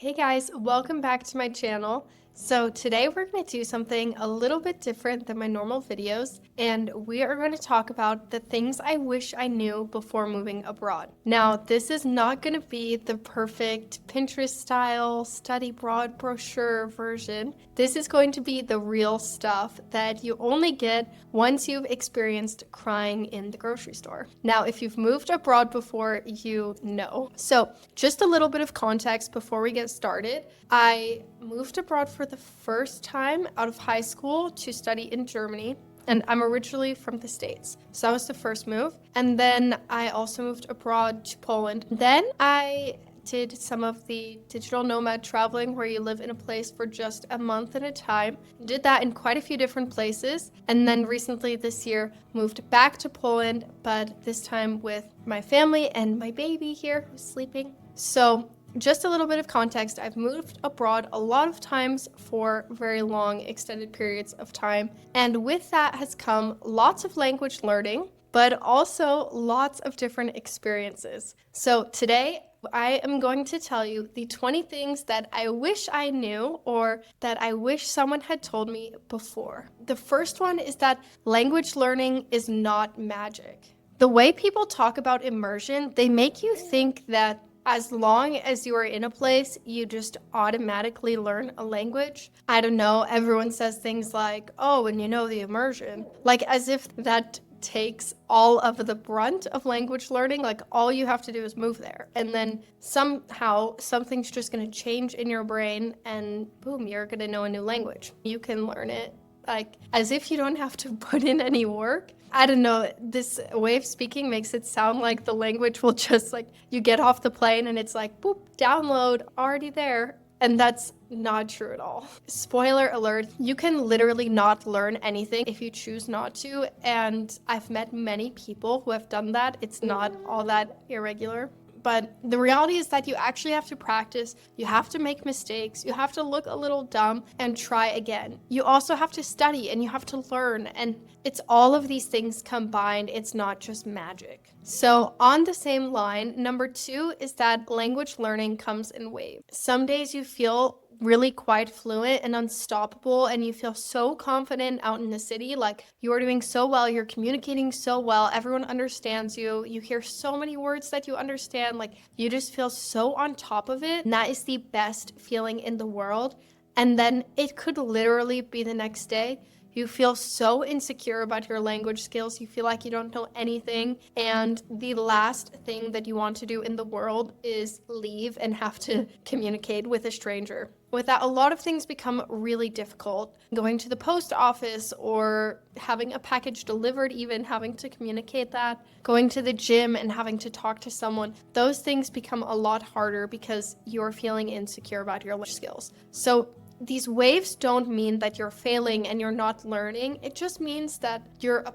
Hey guys, welcome back to my channel. So today we're going to do something a little bit different than my normal videos, and we are going to talk about the things I wish I knew before moving abroad. Now, this is not going to be the perfect Pinterest style study abroad brochure version. This is going to be the real stuff that you only get once you've experienced crying in the grocery store. Now, if you've moved abroad before, you know. So just a little bit of context before we get started. I moved abroad for the first time out of high school to study in Germany. And I'm originally from the States. So that was the first move. And then I also moved abroad to Poland. Then I did some of the digital nomad traveling where you live in a place for just a month at a time. Did that in quite a few different places. And then recently this year moved back to Poland, but this time with my family and my baby here who's sleeping. So just a little bit of context, I've moved abroad a lot of times for very long extended periods of time. And with that has come lots of language learning, but also lots of different experiences. So today I am going to tell you the 20 things that I wish I knew or that I wish someone had told me before. The first one is that language learning is not magic. The way people talk about immersion, they make you think that as long as you are in a place, you just automatically learn a language. I don't know, everyone says things like, oh, and you know the immersion. Like as if that takes all of the brunt of language learning. Like all you have to do is move there. And then somehow something's just gonna change in your brain and boom, you're gonna know a new language. You can learn it like as if you don't have to put in any work. I don't know, this way of speaking makes it sound like the language will just like, you get off the plane and it's like, boop, download, already there. And that's not true at all. Spoiler alert, you can literally not learn anything if you choose not to. And I've met many people who have done that. It's not all that irregular. But the reality is that you actually have to practice, you have to make mistakes, you have to look a little dumb and try again. You also have to study and you have to learn, and it's all of these things combined. It's not just magic. So on the same line, number 2 is that language learning comes in waves. Some days you feel really quite fluent and unstoppable and you feel so confident out in the city, like you're doing so well, you're communicating so well, everyone understands you, you hear so many words that you understand, like you just feel so on top of it, and that is the best feeling in the world. And then it could literally be the next day you feel so insecure about your language skills, you feel like you don't know anything, and the last thing that you want to do in the world is leave and have to communicate with a stranger. With that, a lot of things become really difficult. Going to the post office or having a package delivered, even having to communicate that, going to the gym and having to talk to someone, those things become a lot harder because you're feeling insecure about your language skills. So these waves don't mean that you're failing and you're not learning. It just means that you're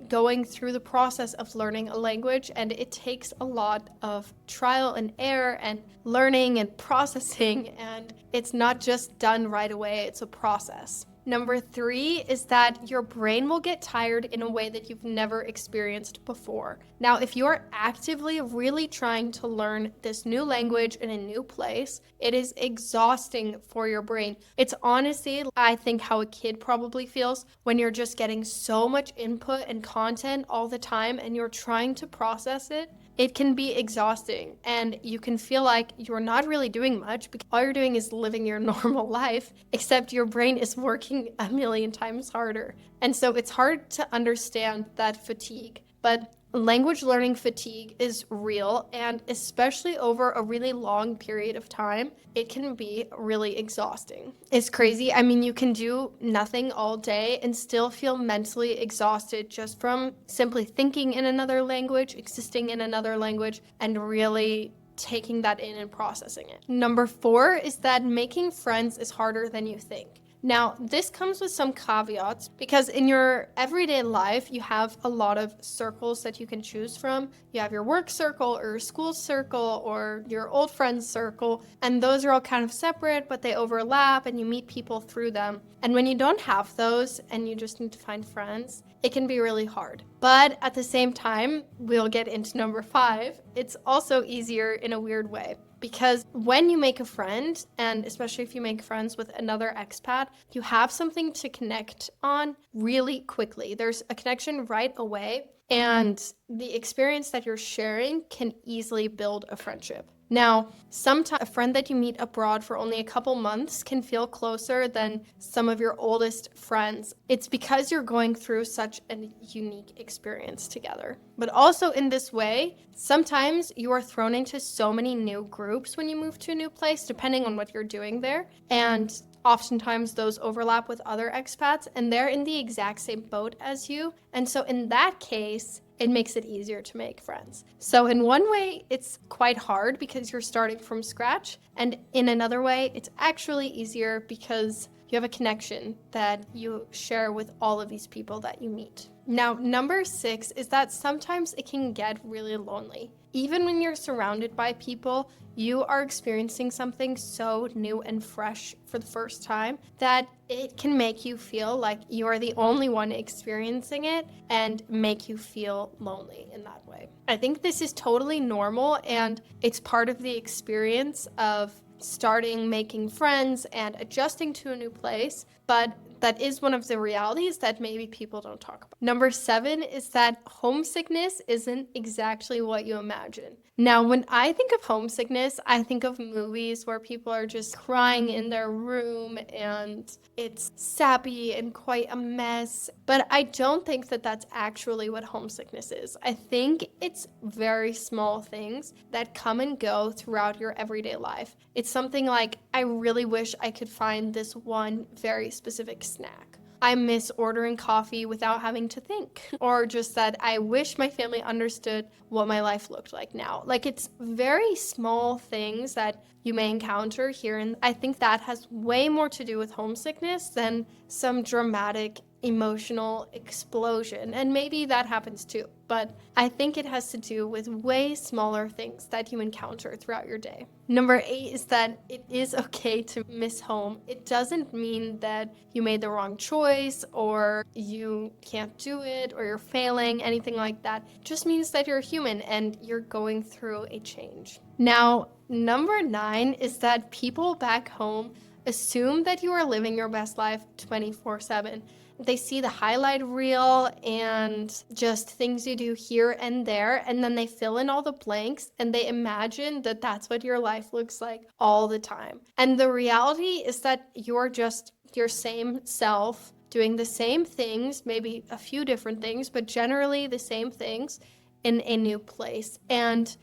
going through the process of learning a language, and it takes a lot of trial and error and learning and processing, and it's not just done right away, it's a process. Number 3 is that your brain will get tired in a way that you've never experienced before. Now, if you're actively really trying to learn this new language in a new place, it is exhausting for your brain. It's honestly, I think, how a kid probably feels when you're just getting so much input and content all the time and you're trying to process it. It can be exhausting and you can feel like you're not really doing much because all you're doing is living your normal life, except your brain is working a million times harder. And so it's hard to understand that fatigue. But language learning fatigue is real, and especially over a really long period of time, it can be really exhausting. It's crazy. I mean, you can do nothing all day and still feel mentally exhausted just from simply thinking in another language, existing in another language, and really taking that in and processing it. Number 4 is that making friends is harder than you think. Now, this comes with some caveats because in your everyday life, you have a lot of circles that you can choose from. You have your work circle or your school circle or your old friends circle, and those are all kind of separate, but they overlap and you meet people through them. And when you don't have those and you just need to find friends, it can be really hard. But at the same time, we'll get into number 5, it's also easier in a weird way. because when you make a friend, and especially if you make friends with another expat, you have something to connect on really quickly. There's a connection right away, and the experience that you're sharing can easily build a friendship. Now, sometimes a friend that you meet abroad for only a couple months can feel closer than some of your oldest friends. It's because you're going through such a unique experience together. But also in this way, sometimes you are thrown into so many new groups when you move to a new place, depending on what you're doing there. And oftentimes those overlap with other expats, and they're in the exact same boat as you. And so in that case, it makes it easier to make friends. So in one way, it's quite hard because you're starting from scratch. And in another way, it's actually easier because you have a connection that you share with all of these people that you meet. Now, number 6 is that sometimes it can get really lonely. Even when you're surrounded by people, you are experiencing something so new and fresh for the first time that it can make you feel like you are the only one experiencing it and make you feel lonely in that way. I think this is totally normal, and it's part of the experience of starting making friends and adjusting to a new place, but that is one of the realities that maybe people don't talk about. Number 7 is that homesickness isn't exactly what you imagine. Now, when I think of homesickness, I think of movies where people are just crying in their room and it's sappy and quite a mess. But I don't think that that's actually what homesickness is. I think it's very small things that come and go throughout your everyday life. It's something like, I really wish I could find this one very specific snack. I miss ordering coffee without having to think. Or just that I wish my family understood what my life looked like now. Like, it's very small things that you may encounter here. And I think that has way more to do with homesickness than some dramatic emotional explosion. And maybe that happens too. But I think it has to do with way smaller things that you encounter throughout your day. Number 8 is that it is okay to miss home. It doesn't mean that you made the wrong choice or you can't do it or you're failing, anything like that. It just means that you're human and you're going through a change. Now, number 9 is that people back home assume that you are living your best life 24/7. They see the highlight reel and just things you do here and there, and then they fill in all the blanks and they imagine that that's what your life looks like all the time. And the reality is that you're just your same self doing the same things, maybe a few different things, but generally the same things in a new place. And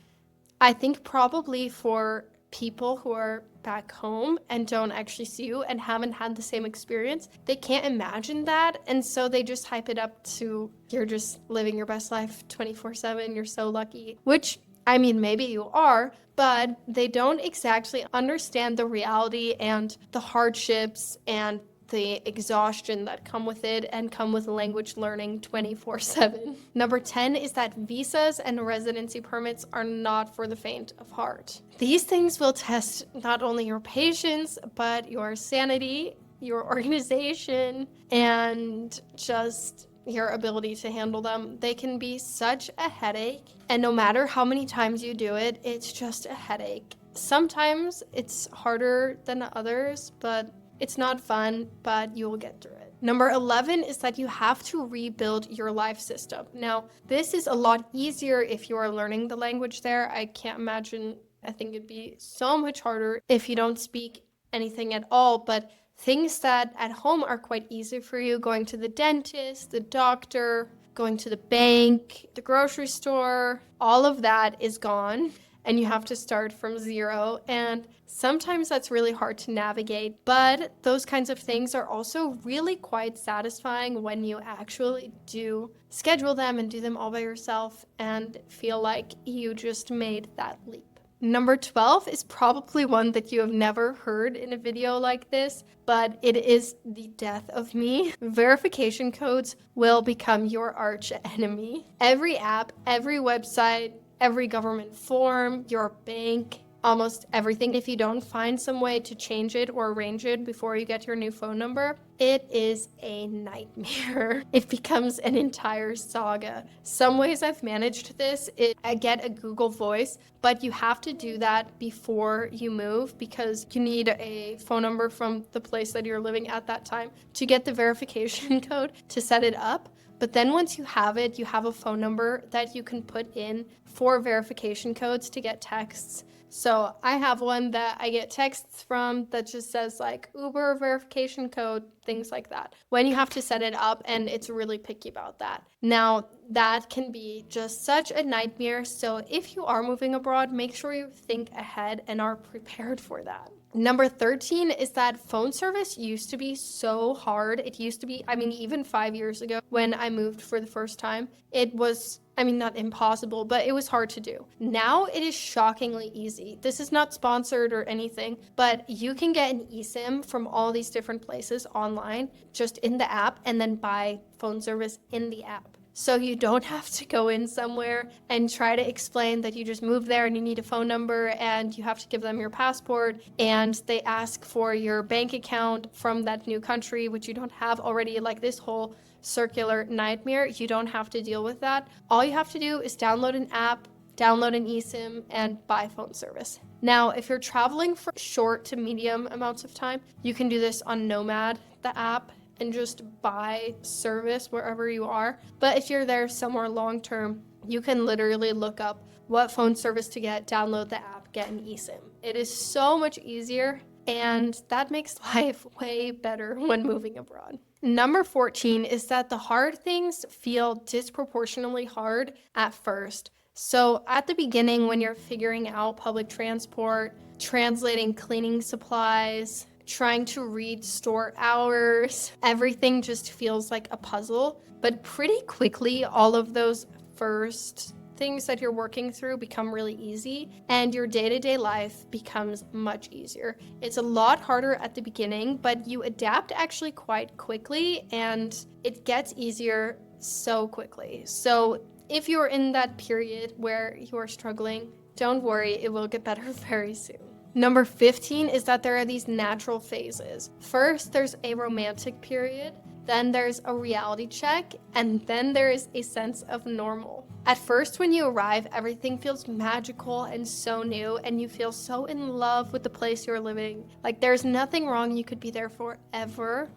I think probably for people who are back home and don't actually see you and haven't had the same experience, they can't imagine that. And so they just hype it up to you're just living your best life 24/7. You're so lucky, which I mean, maybe you are, but they don't exactly understand the reality and the hardships and the exhaustion that come with it and come with language learning 24/7. Number 10 is that visas and residency permits are not for the faint of heart. These things will test not only your patience, but your sanity, your organization, and just your ability to handle them. They can be such a headache, and no matter how many times you do it, it's just a headache. Sometimes it's harder than others, but it's not fun, but you will get through it. Number 11 is that you have to rebuild your life system. Now, this is a lot easier if you are learning the language there. I can't imagine, I think it'd be so much harder if you don't speak anything at all, but things that at home are quite easy for you, going to the dentist, the doctor, going to the bank, the grocery store, all of that is gone. And you have to start from zero. And sometimes that's really hard to navigate, but those kinds of things are also really quite satisfying when you actually do schedule them and do them all by yourself and feel like you just made that leap. Number 12 is probably one that you have never heard in a video like this, but it is the death of me. Verification codes will become your arch enemy. Every app, every website, every government form, your bank, almost everything. If you don't find some way to change it or arrange it before you get your new phone number, it is a nightmare. It becomes an entire saga. Some ways I've managed this is I get a Google Voice, but you have to do that before you move because you need a phone number from the place that you're living at that time to get the verification code to set it up. But then once you have it, you have a phone number that you can put in for verification codes to get texts. So I have one that I get texts from that just says like Uber verification code, things like that, when you have to set it up, and it's really picky about that. Now, that can be just such a nightmare. So if you are moving abroad, make sure you think ahead and are prepared for that. Number 13 is that phone service used to be so hard. It used to be, even 5 years ago when I moved for the first time, it was, not impossible, but it was hard to do. Now it is shockingly easy. This is not sponsored or anything, but you can get an eSIM from all these different places online, just in the app, and then buy phone service in the app. So you don't have to go in somewhere and try to explain that you just moved there and you need a phone number and you have to give them your passport and they ask for your bank account from that new country, which you don't have already, like this whole circular nightmare. You don't have to deal with that. All you have to do is download an app, download an eSIM, and buy phone service. Now, if you're traveling for short to medium amounts of time, you can do this on Nomad, the app, and just buy service wherever you are. But if you're there somewhere long term, you can literally look up what phone service to get, download the app, get an eSIM. It is so much easier, and that makes life way better when moving abroad. Number 14 is that the hard things feel disproportionately hard at first. So at the beginning, when you're figuring out public transport, translating cleaning supplies, trying to read store hours, everything just feels like a puzzle. But pretty quickly, all of those first things that you're working through become really easy, and your day-to-day life becomes much easier. It's a lot harder at the beginning, but you adapt actually quite quickly, and it gets easier so quickly. So if you're in that period where you are struggling, don't worry, it will get better very soon. Number 15 is that there are these natural phases. First, there's a romantic period, then there's a reality check, and then there is a sense of normal. At first, when you arrive, everything feels magical and so new, and you feel so in love with the place you're living. Like there's nothing wrong, you could be there forever.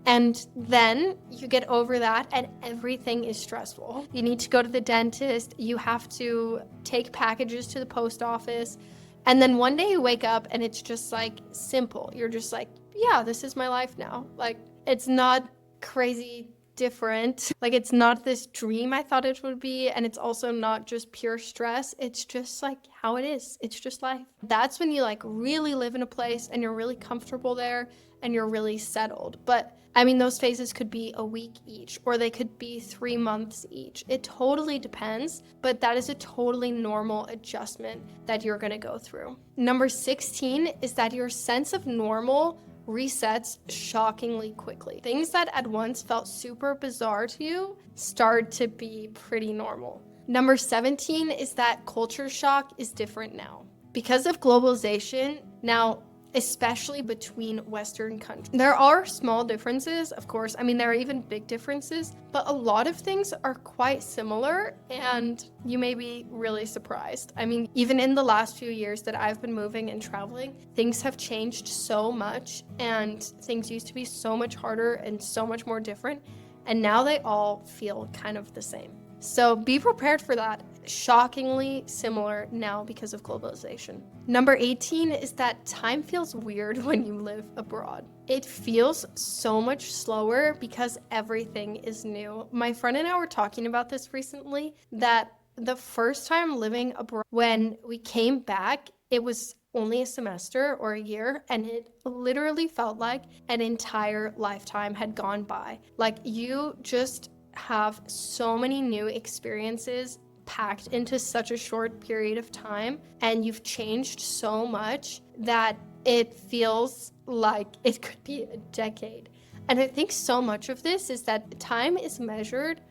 And then you get over that and everything is stressful. You need to go to the dentist, you have to take packages to the post office, and then one day you wake up and it's just like simple. You're just like, yeah, this is my life now. Like it's not crazy different. Like it's not this dream I thought it would be, and it's also not just pure stress. It's just like how it is. It's just life. That's when you like really live in a place and you're really comfortable there and you're really settled. But those phases could be a week each, or they could be 3 months each. It totally depends, but that is a totally normal adjustment that you're gonna go through. Number 16 is that your sense of normal resets shockingly quickly. Things that at once felt super bizarre to you start to be pretty normal. Number 17 is that culture shock is different now. Because of globalization, now especially between Western countries. There are small differences, of course. There are even big differences, but a lot of things are quite similar, and you may be really surprised. Even in the last few years that I've been moving and traveling, things have changed so much, and things used to be so much harder and so much more different, and now they all feel kind of the same. So be prepared for that. Shockingly similar now because of globalization. Number 18 is that time feels weird when you live abroad. It feels so much slower because everything is new. My friend and I were talking about this recently, that the first time living abroad, when we came back, it was only a semester or a year, and it literally felt like an entire lifetime had gone by. Like you just have so many new experiences packed into such a short period of time, and you've changed so much that it feels like it could be a decade. And I think so much of this is that time is measured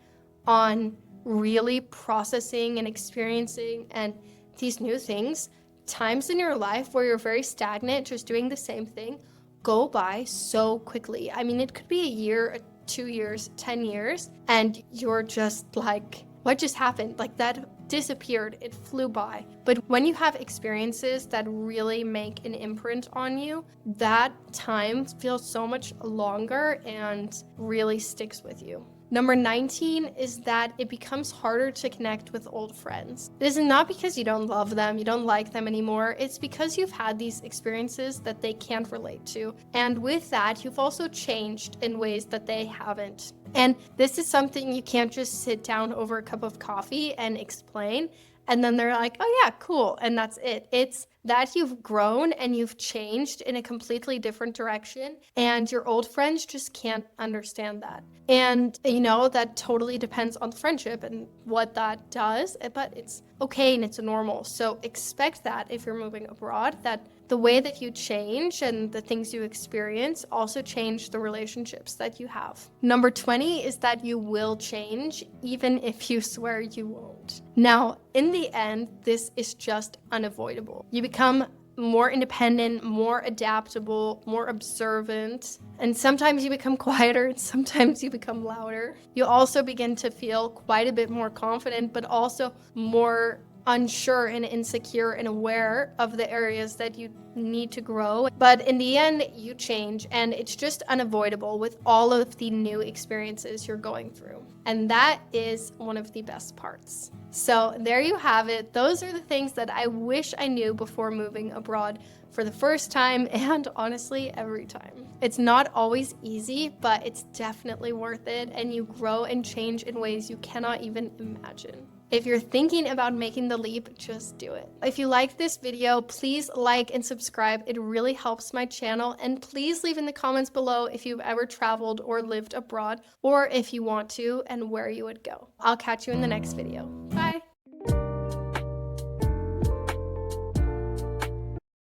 on really processing and experiencing and these new things times in your life where you're very stagnant, just doing the same thing, go by so quickly. I mean, it could be a year, 2 years, 10 years, and you're just like, what just happened? Like that disappeared, it flew by. But when you have experiences that really make an imprint on you, that time feels so much longer and really sticks with you. Number 19 is that it becomes harder to connect with old friends. It is not because you don't love them, you don't like them anymore. It's because you've had these experiences that they can't relate to. And with that, you've also changed in ways that they haven't. And this is something you can't just sit down over a cup of coffee and explain. And then they're like, oh yeah, cool. And that's it. It's that you've grown and you've changed in a completely different direction. And your old friends just can't understand that. And, that totally depends on the friendship and what that does. But it's okay and it's normal. So expect that if you're moving abroad, that the way that you change and the things you experience also change the relationships that you have. Number 20 is that you will change, even if you swear you won't. Now, in the end, this is just unavoidable. You become more independent, more adaptable, more observant, and sometimes you become quieter and sometimes you become louder. You also begin to feel quite a bit more confident, but also more unsure and insecure and aware of the areas that you need to grow. But in the end, you change, and it's just unavoidable with all of the new experiences you're going through. And that is one of the best parts. So there you have it. Those are the things that I wish I knew before moving abroad for the first time, and honestly, every time. It's not always easy, but it's definitely worth it, and you grow and change in ways you cannot even imagine. If you're thinking about making the leap, just do it. If you like this video, please like and subscribe. It really helps my channel. And please leave in the comments below if you've ever traveled or lived abroad, or if you want to and where you would go. I'll catch you in the next video. Bye.